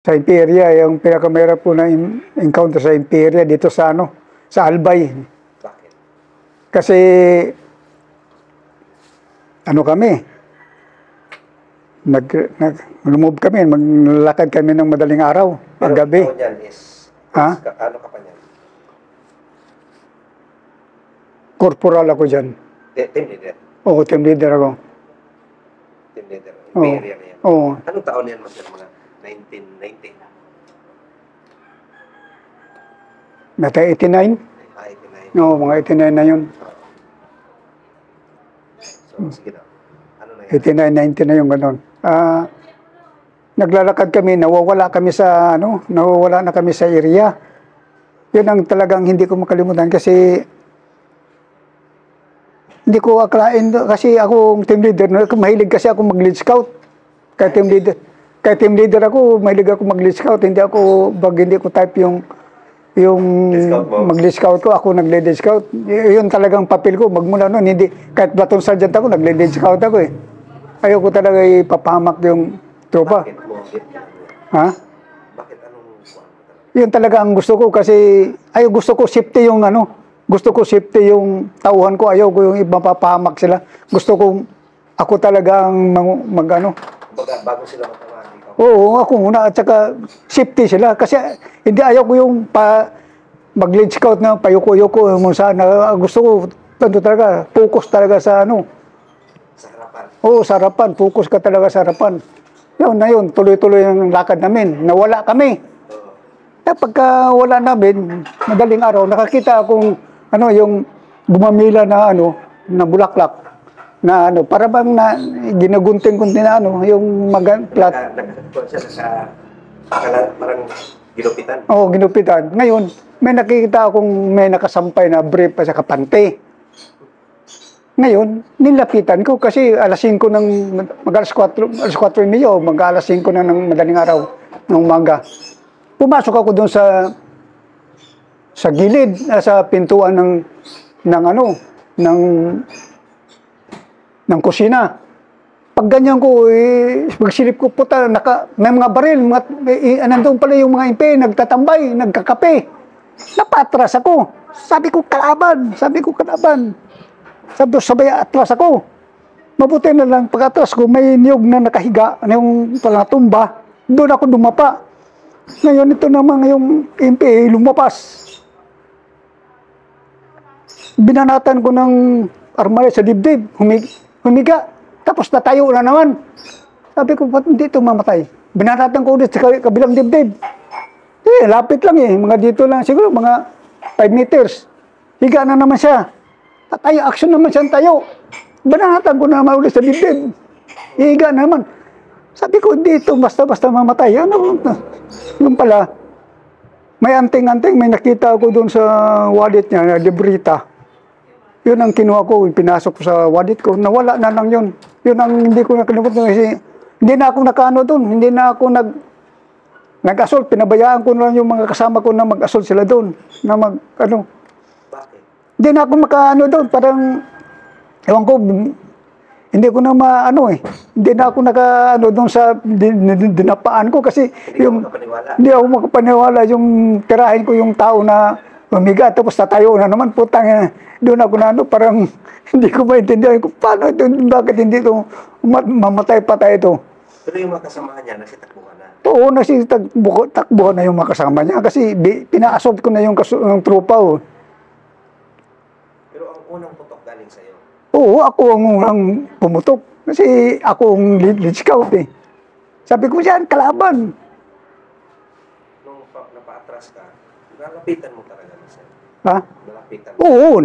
Sa Imperia, yung pinakamera po na encounter sa Imperia dito sa sa Albay. Bakit? Kasi kami, lumove kami, maglalakad kami ng madaling araw, ang gabi. Pero yan is, Ha? ano ka pa niyan? Corporal ako dyan. Team leader. Oo, team leader ako. Team leader. Oo. Area na yan. Oo. Anong taon yan, Master? Mga 1990? Nata 89? 89. Oo, mga 89 na yun. So, sige na. Ano na yan? 89, 90 na yung gano'n. Naglalakad kami, nawawala na kami sa area. Yun ang talagang hindi ko makalimutan kasi hindi ko akalain, kasi akong team leader, mahilig kasi ako mag-lead scout. Kaya team leader ako, mahilig ako mag-lead scout. Hindi ko type yung mag-lead scout ko, ako nag-lead scout. Yun talagang papel ko, magmula noon, hindi, kahit platoon sergeant ako, nag-lead scout ako eh. Ayoko talaga ipapahamak yung tropa. Bakit mo? Ha? Bakit anong kuwan mo talaga? Yun talaga ang gusto ko kasi gusto ko safety yung gusto ko safety yung tauhan ko, ayaw ko yung mapapahamak sila. Gusto ko ako talaga ang Bago sila matamaan, ikaw? Oo, ako muna at saka safety sila kasi hindi ayaw ko yung mag-lead scout na payuko-yuko mo sana. Gusto ko talaga focus talaga sa Sa harapan. Oo, sa harapan, focus ka talaga sa harapan. Yun, tuloy-tuloy ang lakad namin. Nawala kami. Pagka wala namin, madaling araw, nakakita akong yung gumamila na na bulaklak na para bang ginagunting-gunting na yung plat. Nagkakakuan siya parang ginupitan. Oo, ginupitan. Ngayon, may nakikita akong may nakasampay na brief pa sa kapante. Ngayon, nilapitan ko kasi alas 5 ng mag-alas 4 niyo, mag-alas 5 na ng madaling araw ng umaga. Pumasok ako doon sa gilid, sa pintuan ng kusina. Pag ganyan ko, magsilip ko, puta, may mga baril, nandun pala yung mga impe, nagtatambay, nagkakape. Napatras ako. Sabi ko, kalaban. Sabay atras ako. Mabuti na lang, pag atras ko, may niyog na nakahiga, yung pala tumba, doon ako dumapa. Ngayon, ito naman yung impe, lumabas. Binanatan ko ng armalya sa dibdib, humiga. Tapos natayo na naman. Sabi ko, ba't hindi ito mamatay? Binanatan ko ulit sa kabilang dibdib. Lapit lang mga dito lang, siguro mga 5 meters. Higa na naman siya. Tayo, action naman siya tayo. Binanatan ko na naman ulit sa dibdib. Higa na naman. Sabi ko, dito basta-basta mamatay. Yung pala, may anting-anting, may nakita ako doon sa wallet niya, na librita. Yun ang kinuha ko, pinasok ko sa wallet ko, nawala na lang yun. Yun ang hindi ko nakalimutan kasi hindi na ako nakaano doon, hindi na ako nag-assault, pinabayaan ko na lang yung mga kasama ko na mag-assault sila doon, na Bakit? Hindi na ako makaano doon, parang, ewan ko, hindi ko na hindi na ako nakaano doon sa dinapaan ko kasi hindi ako makapaniwala yung tirahin ko yung tao na umiga tapos tatayo na naman, putang doon ako na parang hindi ko maintindihan kung paano ito, bakit hindi ito mamatay-patay ito. Pero yung mga kasamahan niya, nasitakbuhan na. Oo, nasitakbuhan na yung mga kasama niya kasi pina-assault ko na yung tropa. Pero ang unang putok galing sa'yo? Oo, ako ang unang pumutok. Kasi ako ang lead scout eh. Sabi ko siya, kalaban. Nung napaatras ka, nalapitan mo talaga na sa'yo? Ha? Nalapitan mo? Oo,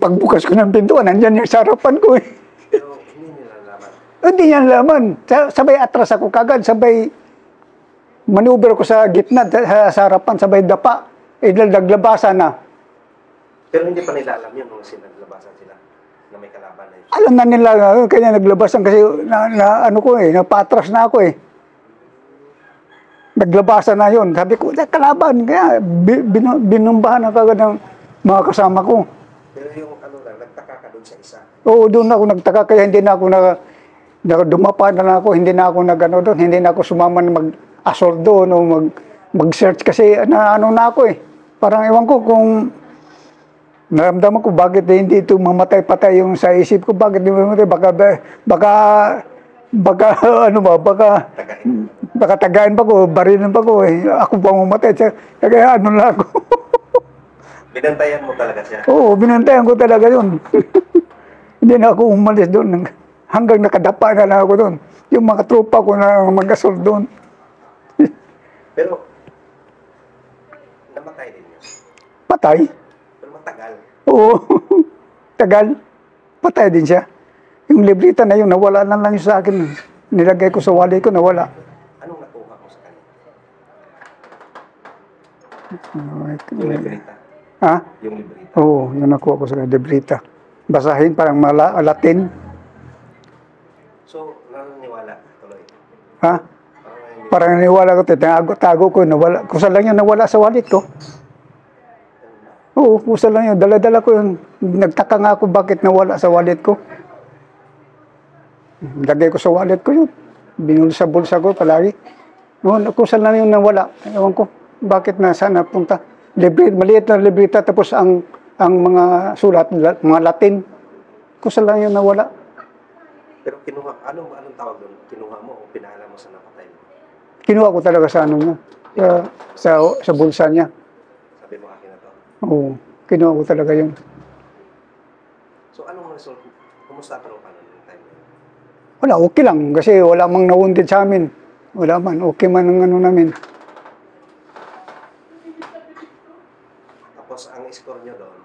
pagbukas ko ng pintuan, nandyan yung sarapan ko eh. Pero hindi nila nalaman? Hindi niya nalaman. Sabay atras ako kagad, sabay maneuver ko sa gitna, sa harapan, sabay dapa. Naglabasan na. Pero hindi pa nila alam yun nung naglabasan sila na may kalaban na yun. Alam na nila, kanya naglabasan kasi napatras na ako eh. Naglabasan na yun. Sabi ko, kalaban. Kaya binumbahan na kagad ng mga kasama ko. Pero yung nagtaka ka doon sa isa? Oo, doon ako nagtaka. Kaya hindi na ako dumapa na lang ako. Hindi na ako doon. Hindi na ako sumama na assault doon o mag-search kasi na ano na ako eh. Parang ewan ko kung naramdaman ko bakit hindi ito mamatay-patay yung sa isip ko, bakit hindi mamatay, baka ano ba, baka tagain pa ko, barilin pa ko eh. Ako pa mamatay, kaya ano na ako. Binantayan mo talaga siya? Oo, binantayan ko talaga yun. Hindi na ako umalis doon. Hanggang nakadapa na lang ako doon. Yung mga tropa ko na mag-assault doon. Pero, namatay din yun? Patay? Pero matagal? Oo, tagal. Patay din siya. Yung libreta na yun, nawala na lang yun sa akin. Nilagay ko sa wallet ko, nawala. Anong nakuha mo sa kanya? Yung libreta? Ha? Yung libreta? Oo, yung nakuha ko sa libreta. Basahin, parang Latin. So, naniniwala tuloy? Ha? Parang naniwala ko, tago ko, nawala. Kusa lang yun, nawala sa wallet ko. Oo, kusa lang yun. Dala-dala ko yun. Nagtaka nga ako bakit nawala sa wallet ko. Lagay ko sa wallet ko yun. Binulsa-bulsa ko palagi. Noon, kusa lang yun nawala. Ewan ko, bakit nasaan napunta. Maliit na libreta, tapos ang mga sulat, mga Latin. Kusa lang yun nawala. Pero kinuha, anong tawag doon? Kinuha mo o pinaalam mo sa napatay mo? Kinuha ko talaga sa ano niya. Sa bulsa niya. Sabi mo akin na to? Oo, kinuha ko talaga yun. So, anong result? Kumusta ka naman yung time mo? Wala, okay lang. Kasi wala mang na-wounded sa amin. Wala man, okay man ang ano namin. Tapos, ang score nyo doon?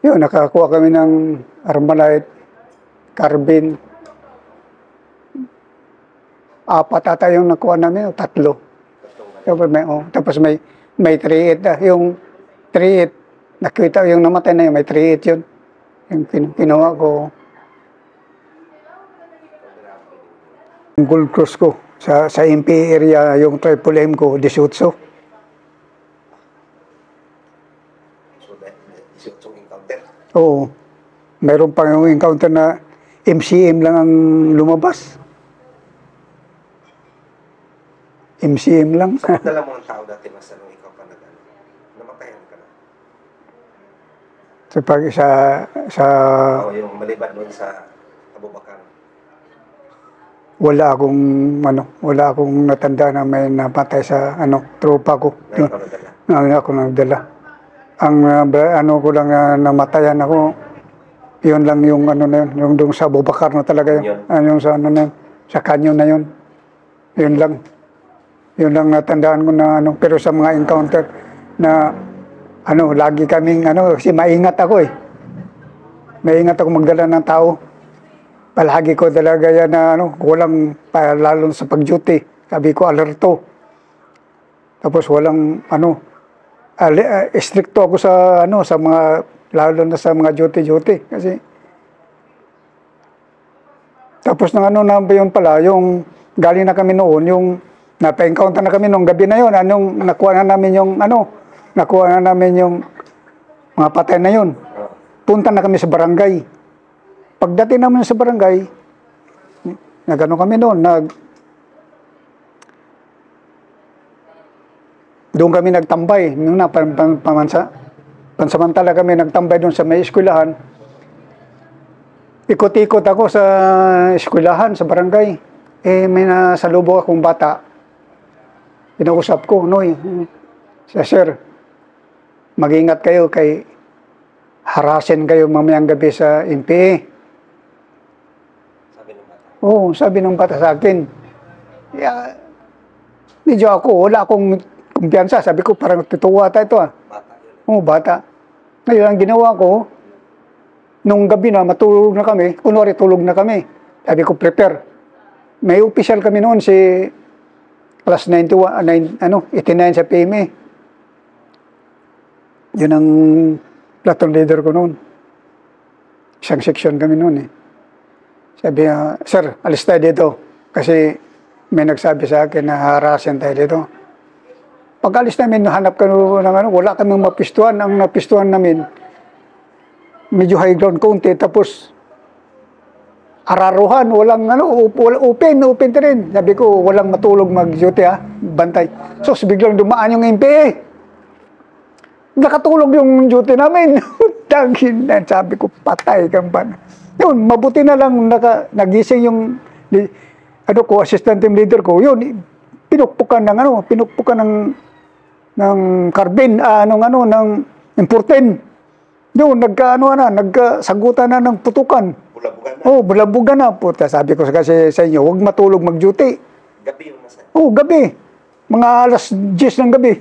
Yun, nakakuha kami ng Armalite, carbine. 4 ata yung nakuha namin, o 3. Tapos may 3-8. Yung 3-8, nakita yung namatay na yun, may 3-8 yun. Yung kinuha ko. Yung Gold Cross ko, sa MP area, yung Triple M ko, 18. So, 18 encounter? Oo. Mayroon pa yung encounter na MCM lang ang lumabas. MCM lang. Sa pagdala mo ng tao dati, mas anong ikaw pa namatayan ka na? O yung maliban doon sa Abubakar? Wala akong natanda na may napatay sa tropa ko. Na ikaw nadala? Ako nagdala. Ang ko lang namatayan ako, yun lang yung na yun, yung doon sa Abubakar na talaga yun. Yung sa na yun, sa kanyon na yun. Yun lang. Yun lang natandaan ko na pero sa mga encounter na lagi kaming kasi maingat ako eh. Maingat ako magdala ng tao. Palagi ko talaga yan na kulang lalo sa pag-duty. Sabi ko alerto. Tapos walang stricto ako sa sa mga lalo na sa mga duty kasi tapos ng na yun pala yung galing na kami noon yung napa-encounter na kami nung gabi na yun, nakuha na namin yung mga patay na yun. Punta na kami sa barangay. Pagdating namin sa barangay, kami noon, doon kami nagtambay, pansamantala kami nagtambay doon sa may eskwelahan. Ikot-ikot ako sa eskwelahan, sa barangay. May nasalubong akong bata. Pinausap ko, Noy, sir, mag-ingat kayo kay harasin kayo mamayang gabi sa NPA. Sabi ng bata? Oo, sabi ng bata sa akin. Medyo wala akong kumpiyansa. Sabi ko, parang tutuwa tayo ito ah. Bata yun? Oo, bata. Ngayon, ang ginawa ko, nung gabi na, matulog na kami, kunwari tulog na kami. Sabi ko, prepare. May official kami noon si class 89 sa PMA. Yun ang platoon leader ko noon. Isang section kami noon eh. Sabi niya, sir, alis tayo dito. Kasi may nagsabi sa akin na harasin tayo dito. Pag alis namin, hanap kami ng wala kaming mapistuhan. Ang napistuhan namin, medyo high ground konti. Tapos, araruhan, walang ano, open rin. Sabi ko, walang matulog mag-duty ha, bantay. So, biglang dumaan yung MPA. Nakatulog yung duty namin. Tangin na, sabi ko, patay kang ba. Yun, mabuti na lang nagising yung ano ko, assistant team leader ko. Yun, pinukpukan ng carbine, ng importen. Yun, nagkasagutan na ng putukan. Bulabugan na. Oh, bulabugan na. Puta, sabi ko kasi sa inyo, huwag matulog mag-duty. Gabi yung nasa. Oh, gabi. Mga alas 10 ng gabi.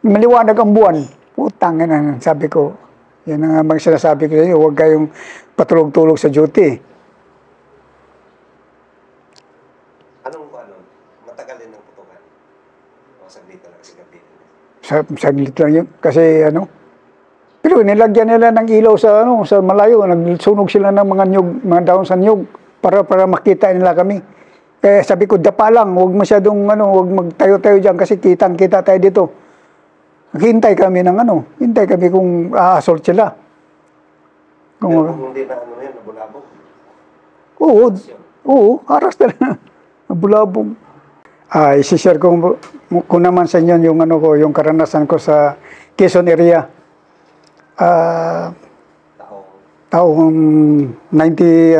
Maliwanag ang buwan. Putang na, sabi ko. Yan ang mga sinasabi ko sa inyo, huwag kayong patulog-tulog sa duty. Anong matagal din ng putukan? O saglit lang kasi gabi. Saglit lang yun. Kasi pero nilagyan nila ng ilaw sa malayo, nagsunog sila ng mga nyug, mga dahon sa nyug para makita nila kami. Kaya sabi ko, dapa lang, huwag masyadong huwag magtayo-tayo diyan kasi kitang-kita tayo dito. Hintay kami kung aassault sila. Pero kung hindi na yun, nabulabog. Oo, haras talaga. Nabulabog. Isi-share ko naman sa inyo yung karanasan ko sa Quezon area. Taong 91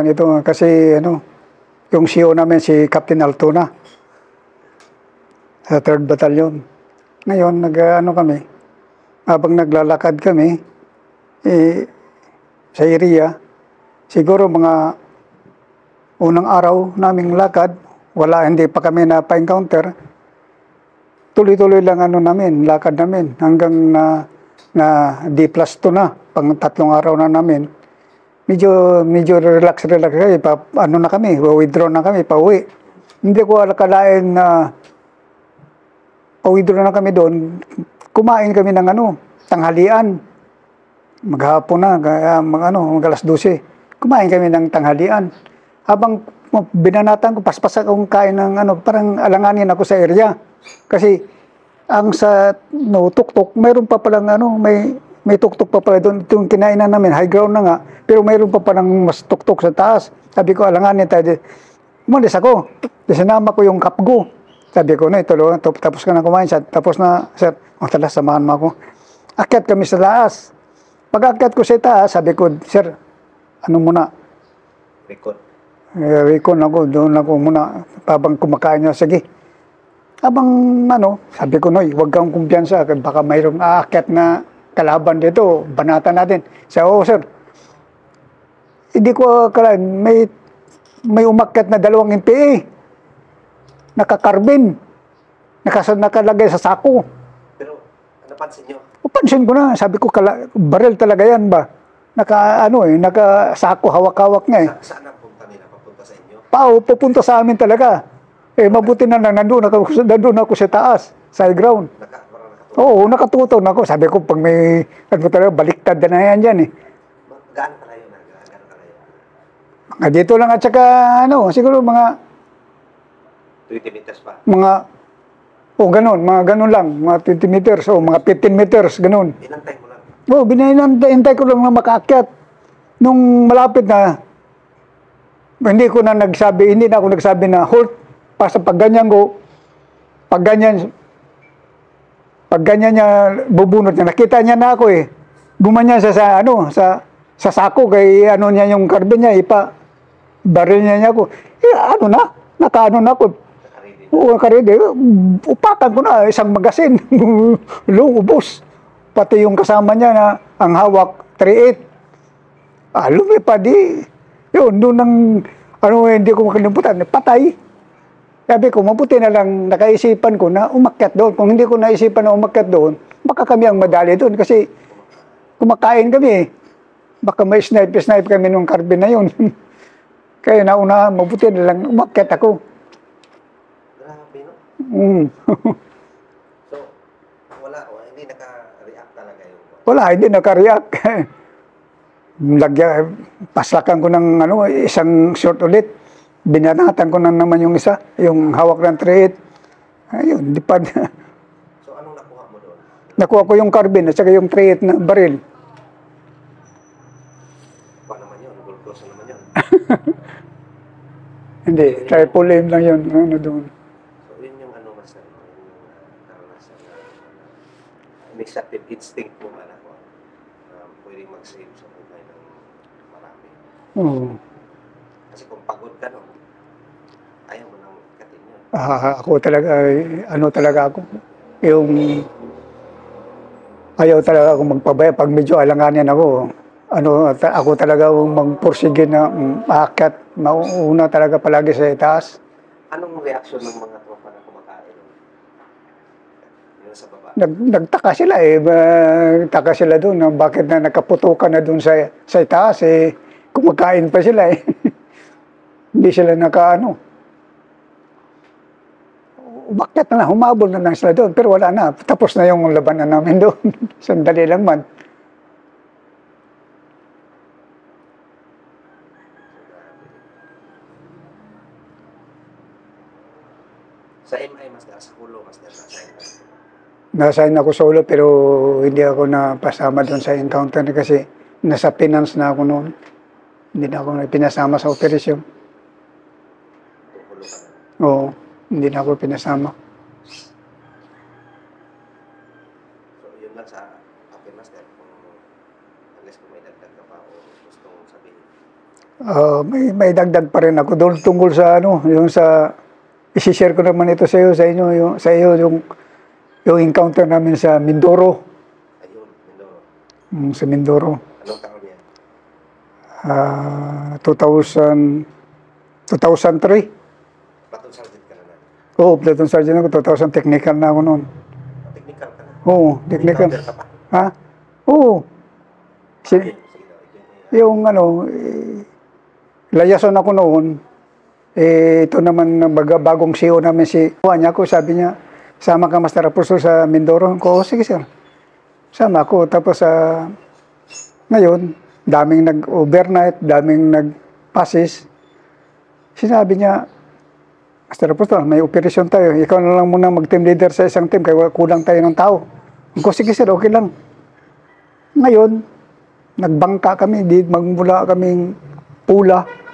ito kasi yung CO namin si Captain Altona sa 3rd Battalion. Ngayon kami habang naglalakad kami sa area, siguro mga unang araw naming lakad, hindi pa kami na-encounter. Tuloy-tuloy lang lakad namin hanggang na D+2 na, pang 3 araw na namin. Medyo relax kayo, na kami, withdraw na kami, pauwi. Hindi ko akalain na pa-withdraw na kami doon, kumain kami ng tanghalian. Maghapon na, mag alas 12. Kumain kami ng tanghalian. Habang binanatan ko, paspas akong kain ng parang alanganin ako sa area. Kasi ang sa tuktok, mayroon pa palang may tuktok pa pala doon. Itong kinainan namin, high ground na nga, pero mayroon pa palang mas tuktok sa taas. Sabi ko, alanganin tayo. Umalis ako. Sinama ko yung kapgo. Sabi ko, tapos ka na kumain. Tapos na, sir, tala, samahan mo ako. Akyat kami sa taas. Pag-akyat ko sa taas, sabi ko, sir, muna? Recon ako, doon ako muna. Habang kumakain niya, sige. Habang sabi ko, Noy, huwag kang kumpiyansa. Baka mayroong aakyat na kalaban dito. Banatan natin. Sabi, sir. Hindi ko akalain, may umakyat na 2 MPA. Nakakarbin. Nakalagay sa sako. Pero, napansin nyo? Pansin ko na. Sabi ko, baril talaga yan ba? Nakasako, hawak-hawak nga eh. Saan ang punta nila? Papunta sa inyo? Pupunta sa amin talaga. Mabuti na nandun ako sa taas, sa high ground. Oo, nakatutok na ako. Sabi ko, pag may, talaga, baliktad na yan dyan eh. Gaano kalayo na? Mga dito lang at saka, siguro mga 20 meters pa? Mga ganun lang. Mga 20 meters, mga 15 meters, ganun. Inantay mo lang? Binintay ko lang na makaakyat. Nung malapit na, hindi na ako nagsabi na halt. Basta pag ganyan niya bubunot niya, nakita niya na ako eh. Gumanyan siya sa sako kay niya yung carbine niya, baril niya ako. Nakaano na ako. Oo, nakaredy. Upakan ko na isang magasin. Ubos. Pati yung kasama niya na ang hawak 38. Lumipad eh. Yun, doon hindi ko makalimutan. Patay. Sabi ko, mabuti na lang nakaisipan ko na umakyat doon. Kung hindi ko naisipan na umakyat doon, baka kami ang madali doon. Kasi kumakain kami. Baka may snipe kami nung carbine na yun. Kaya mabuti na lang umakyat ako. Grabe, no? So, hindi naka-react talaga yung... Wala, hindi naka-react. Paslakan ko ng isang shot ulit. Binanatan ko na naman yung isa, yung hawak ng 38. Ayun, lipad. So, anong nakuha mo doon? Nakuha ko yung carbine at saka yung 3 na baril. Pa naman yun, gold cross naman yun. Hindi, triple aim lang yun. Ano doon. So, yun yung ano, master, yung karanasan na initiative instinct mo man ako, pwedeng mag-save sa buhay ng marami. Oo. Kasi kung pagod ka, no, ayaw mo nang katin yun. Ako talaga, ano talaga ako. Yung ayaw talaga ako magpabaya. Pag medyo alanganin ako, ako talaga magpursige na aakyat. Mauna talaga palagi sa itaas. Anong reaksyon ng mga tropa na kumakain? Yun sa baba. Nagtaka sila eh. Nagtaka sila doon. Bakit na nakaputukan na doon sa itaas eh. Kumakain pa sila eh. Hindi sila nakaano. Umakyat na, humabol na lang sila doon. Pero wala na. Tapos na yung labanan namin doon. Sandali lang man. Sa MI, master, sa Kulo, master, Nasign ako solo pero hindi ako napasama doon sa encounter kasi nasa finance na ako noon. Hindi na ako pinasama sa operasyon. Kulo ka na. Oo, hindi na ako pinasama. So, yun lang sa akin, master, unless kung may dagdag ka pa o gustong sabihin. May dagdag pa rin ako doon tungkol sa yung sa i-share ko naman ito sa iyo, yung encounter namin sa Mindoro. Ayun, Mindoro. Sa Mindoro. Anong taon yan? 2003. Platoon sergeant ka na na? Oo, platoon sergeant ako. 2000 technical na ako noon. Technical ka na? Oo, technical. Encounter ka pa? Ha? Oo. Sige daw, Yung layason ako noon, ito naman bagong CEO namin si Juan niya ko, sabi niya, sama ka Master Apostol sa Mindoro. Ko, sige sir. Sama ako. Tapos ngayon, daming nag-overnight, daming nag-passes. Sinabi niya, Master Apostol, may operasyon tayo. Ikaw na lang muna mag-team leader sa isang team kaya kulang tayo ng tao. Ko, sige sir, okay lang. Ngayon, nagbangka kami, magmula kaming Pula,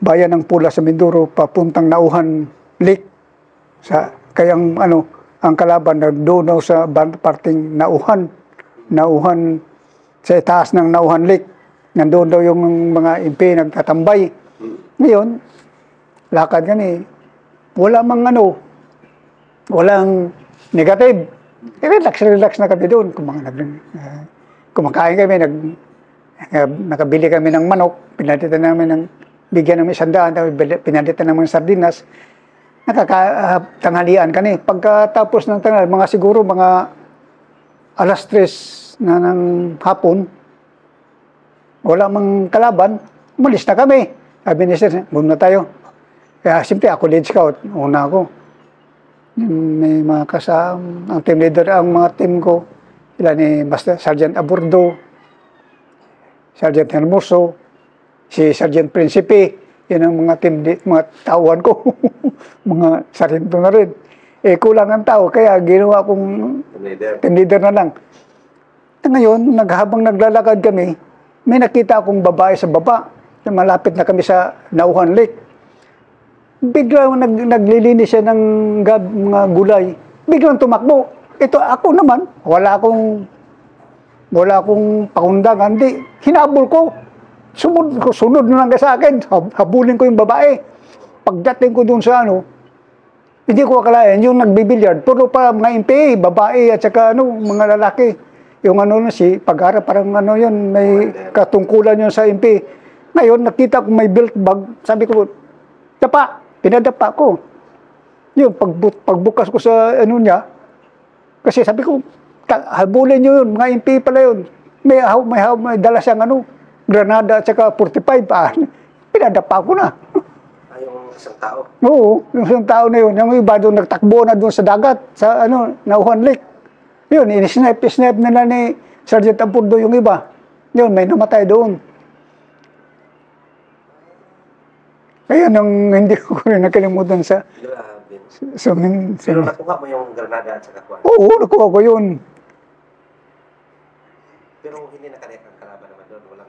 bayan ng Pula sa Mindoro, papuntang Nauhan Lake. Kayang ang kalaban doon sa parting Nauhan sa taas ng Nauhan Lake. Nandoon daw yung mga MP nagtatambay. Ngayon, lakad kami. Walang negative. Relax na kami doon. Kumakain kami, nakabili kami ng manok, pinalitan namin bigyan namin 100, pinalitan namin ng sardinas. Nakakatanghalian kami. Pagkatapos ng tanghal, siguro mga 3:00 na ng hapon, wala mang kalaban, umalis na kami. Sabi ni sir, muna tayo. Kaya siyempre ako lead scout, una ako. May mga kasama, ang team leader, ang mga team ko, sila ni Master Sergeant Aburdo, Sergeant Hermoso, si Sergeant Principe, yan ang mga mga tauhan ko. Mga sarento na rin. Kulang ang tao, kaya ginawa kong team leader na lang. Ngayon, habang naglalakad kami, may nakita akong babae sa baba. Malapit na kami sa Nauhan Lake. Biglang naglilinis siya ng mga gulay. Biglang tumakbo. Ito ako naman, wala akong pakundangan. Hindi, hinabol ko. Sunod na lang sa akin. Habulin ko yung babae. Pagdating ko dun sa hindi ko akalain, yung nagbibilyard, puro pa mga MP, babae at saka mga lalaki. Yung si Pagara, parang yun, may katungkulan yun sa MP. Ngayon, nakita ko may belt bag, sabi ko, pinadapa ko. Yun, pagbukas ko sa niya, kasi sabi ko, habulin nyo yun, mga MP pala yun. May dala siyang granada at saka 45. Pinadapa ko na. Yung isang tao? Oo, yung isang tao na yun. Yung iba doon, nagtakbo na doon sa dagat, sa Nauhan Lake. Yun, snipe nila ni Sergeant Aburdo yung iba. Yun, may namatay doon. Kaya hindi ko rin nakalimutan sa... Pero nakuha mo yung granada at saka kuwan? Oo, nakuha ko yun. Pero hindi nakaliak ang kalaban naman doon.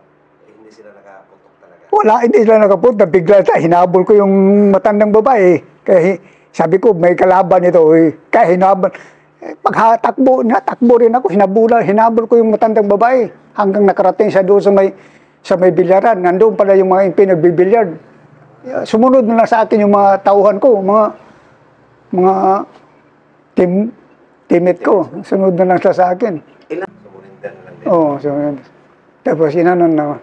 Hindi sila nakaputok talaga. Wala, hindi sila nakapunta. Bigla hinabol ko yung matandang babae. Kaya sabi ko, may kalaban ito. Kaya hinabol. Pagtakbo rin ako, hinabol ko yung matandang babae. Hanggang nakarating siya doon sa may bilyaran. Nandun pala yung mga pinagbibilyard. Sumunod na lang sa akin yung mga tauhan ko, mga teammate ko. Sunod na lang sa akin. Ilan? Sumulindan na lang din. Oo, tapos inanon na.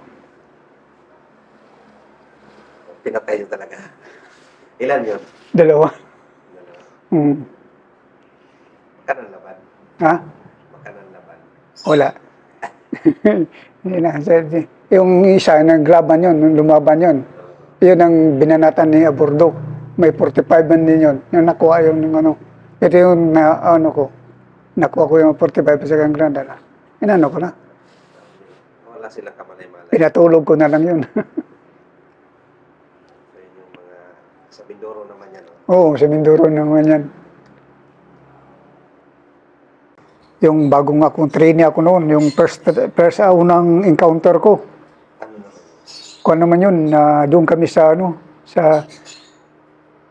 Pinatay yun talaga. Ilan yun? 2. Dalawa. Makanan laban. Ha? Makanan laban. Wala. Hindi na. Yung isa, naglaban yun, lumaban yun. Yun ang binanatan ni Abordo. May 45 man din yun. Yung nakuha yung ano. Ito yung nakuha ko yung 45 sa kang granda na. Inano ko na. Wala silang kamalay-malay. Pinatulog ko na lang yun. So, yung mga sa Mindoro naman yan. No? Oo, sa Mindoro naman yan. Yung bagong akong trainee ako noon, yung first unang encounter ko. Ano naman? Kung naman yun, doon kami sa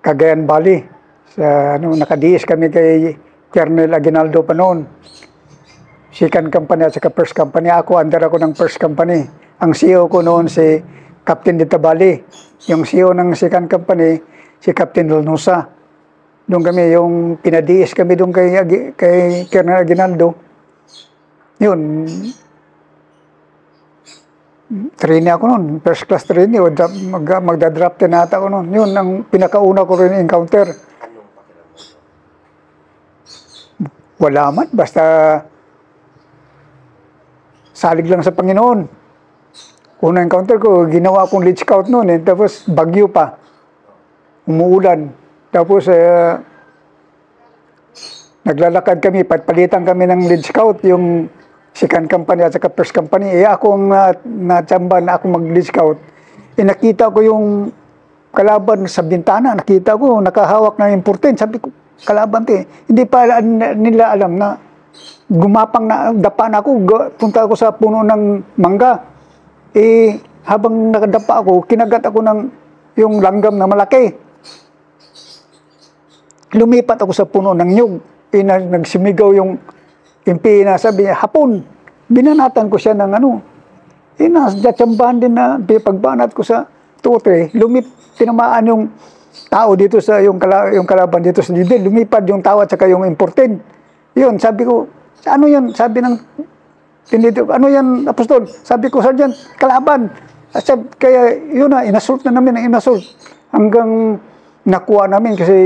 Cagayan Valley. Nakadiis kami kay Colonel Aguinaldo pa noon. Second company at saka first company. Under ako ng first company. Ang CEO ko noon si Captain Dita Bali. Yung CEO ng second company, si Captain Lonosa. Doon kami, yung pinadiis kami doon kay Colonel Aguinaldo. Yun. Trainee ako noon. First class trainee. Magda-draft na ata ako noon. Yun ang pinakauna ko rin encounter. Anong pakiramdam mo? Wala man. Basta salig lang sa Panginoon. Unang encounter ko, ginawa akong lead scout noon. Tapos bagyo pa. Umuulan. Tapos naglalakad kami, palitan kami ng lead scout, yung second company at saka first company. Ako ang natsamba na ako mag-lead scout. Nakita ko yung kalaban sa bintana, nakita ko, nakahawak ng important. Sabi ko, kalaban to eh. Hindi pa nila alam na gumapang na, dapa na ako, punta ako sa puno ng mangga. Habang nakadapa ako, kinagat ako ng yung langgam na malaki. Lumipat ako sa puno ng nyug. Nagsumigaw yung impi na sabi niya, hapon. Binanatan ko siya ng natsambahan din na pagbanat ko sa tutre. Tinamaan yung tao dito sa yung kalaban dito sa dide. Lumipad yung tao at saka yung importin. Yun, sabi ko, ano yan? Sabi ng tinito, ano yan, Apostol? Sabi ko, Sergeant, kalaban. Kaya yun na, inassault na namin ang inassault. Hanggang nakuha namin kasi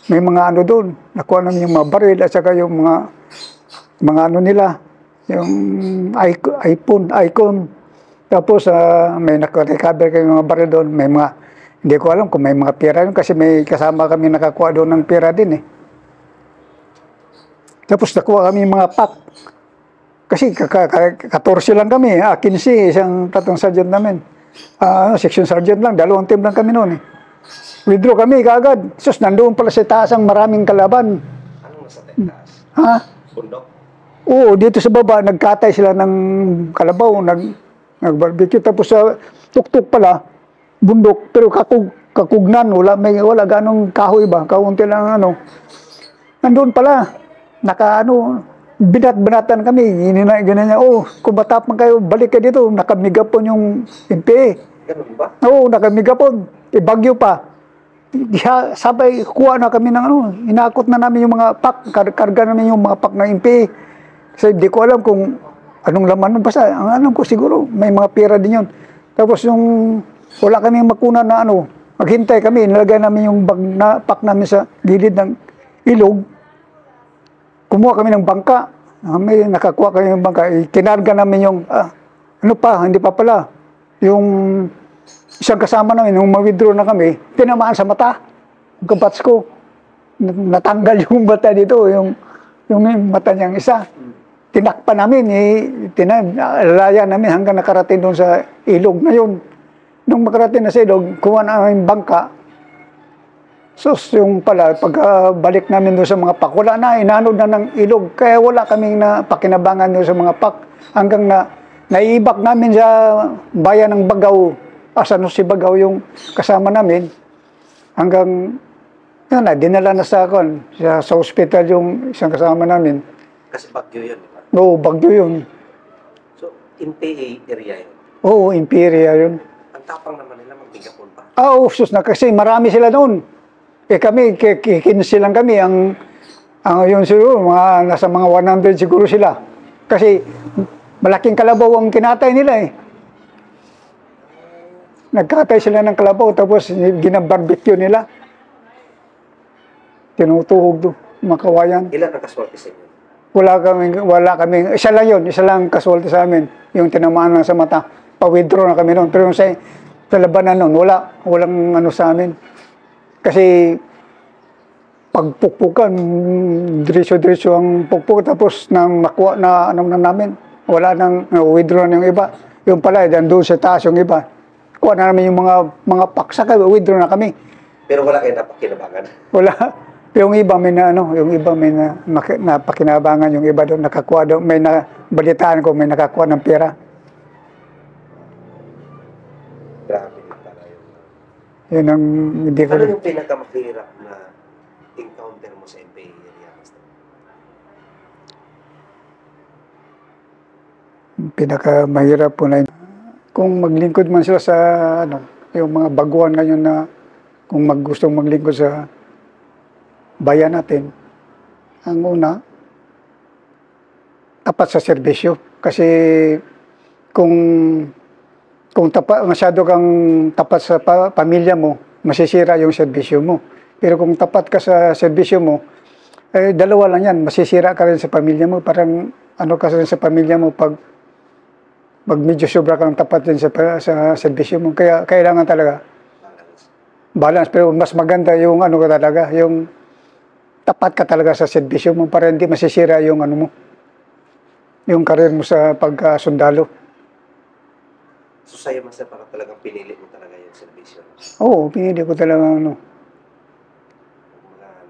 may mga doon. Nakuha namin yung mga baril at saka yung mga nila. Yung icon. Tapos may nakarecover kayo mga baril doon. May mga, hindi ko alam kung may mga pera yun kasi may kasama kami nakakuha doon ng pera din eh. Tapos nakuha kami mga pack. Kasi 14 lang kami. 15, isang tatong sergeant namin. Section sergeant lang, 2 team lang kami noon eh. Withdraw kami kaagad. Sus, nandoon pala sa taas ang maraming kalaban. Anong nasa taas? Ha? Bundok? Oo, dito sa baba, nagkatay sila ng kalabaw, nag-barbecue. Tapos sa tuktok pala, bundok, pero kakugnan, wala ganong kahoy ba? Kaunti lang Nandoon pala, binat-binatan kami. Ganyan niya, kumatap man kayo, balik ka dito. Nakamigapon yung MPA. Ganun ba? Oo, nakamigapon. Bagyo pa. Sabay, kuha na kami ng inakot na namin yung mga pack, karga namin yung mga pack na MPA. Kasi di ko alam kung anong laman. Basta, ang alam ko siguro, may mga pera din yun. Tapos wala kami makuna na maghintay kami, nilagay namin yung bag na pack namin sa gilid ng ilog. Kumuha kami ng bangka. May nakakuha kami ng bangka. Kinarga namin yung, hindi pa pala. Yung isang kasama namin, nung ma-withdraw na kami, tinamaan sa mata. Yung kabats ko. Natanggal yung mata dito, yung mata niyang isa. Tinakpa namin, alaya namin hanggang nakarating doon sa ilog. Ngayon, nung makarating na sa ilog, kuha na namin bangka. Sus, yung pala, pagkabalik namin doon sa mga pak, wala na, inanod na ng ilog. Kaya wala kaming na pakinabangan doon sa mga pak. Hanggang na, naiibak namin sa bayan ng Bagaw. Asano si Bagaw yung kasama namin. Hanggang, yun na, dinala na sa hospital yung isang kasama namin. Kasi Baguio yun, di ba? Oo, Bagyo yun. So, in PA area yun. Oo, Imperia yun. Ang tapang naman nila magbigapon pa. Sus na, kasi marami sila noon. Kami, kikinsi lang kami, ang yun siguro, nasa mga 100 siguro sila. Kasi malaking kalabaw ang kinatay nila eh. Nagkatay sila ng kalabaw, tapos ginabarbecue nila. Tinutuhog doon, makawayan. Ilan ang kaswerte sa inyo? Wala kaming, isa lang yun, isa lang kaswerte sa amin. Yung tinamaan lang sa mata. Pa-withdraw na kami noon. Pero yung sa labanan noon, walang ano sa amin. Kasi pagpukpukan, diretso-diretso ang pukpuk, tapos nang makuha na ano na namin, wala nang withdraw na yung iba. Yung pala, doon sa taas yung iba. Kuha na namin yung mga paksa, withdraw na kami. Pero wala kayo napakinabangan? Wala. Yung iba may napakinabangan, yung iba doon nakakuha doon, may balitaan ko, may nakakuha ng pera. Grabe din pala yun. Yun ang hindi ko. Ano yung pinakamahirap na encounter mo sa MPA area, Master? Pinakamahirap po na kung maglingkod man sila sa yung mga baguhan ngayon na kung gustong maglingkod sa bayan natin, ang una, tapat sa serbisyo. Kasi kung masyado kang tapat sa pamilya mo, masisira yung serbisyo mo. Pero kung tapat ka sa serbisyo mo, dalawa lang yan, masisira ka rin sa pamilya mo. Parang ka rin sa pamilya mo pag medyo sobra kang tapat din sa serbisyo mo. Kaya kailangan talaga balance. Pero mas maganda yung ka talaga, yung tapat ka talaga sa serbisyo mo para hindi masisira yung mo, yung karir mo sa pagkasundalo. So sa'yo, Master, parang talagang pinili mo talaga yung servisyo? Oo, pinili ko talaga Mga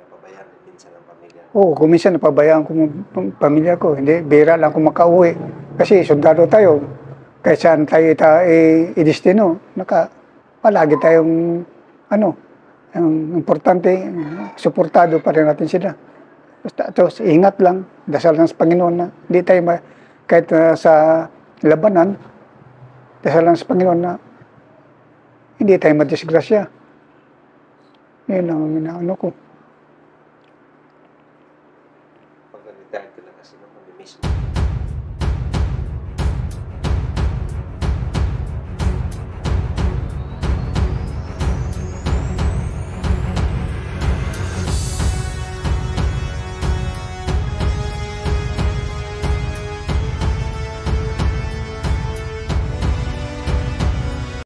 napabayaan din minsan ang pamilya? Oo, kung minsan napabayaan ko ang pamilya ko. Hindi, bira lang kung makauwi. Kasi sundalo tayo. Kahit saan tayo i-destino, palagi tayong ang importante, suportado pa rin natin sila. Basta ingat lang, dasal lang sa Panginoon na hindi tayo kahit sa labanan, dasal lang sa Panginoon na hindi tayo madisgrasya. Yun ang ko.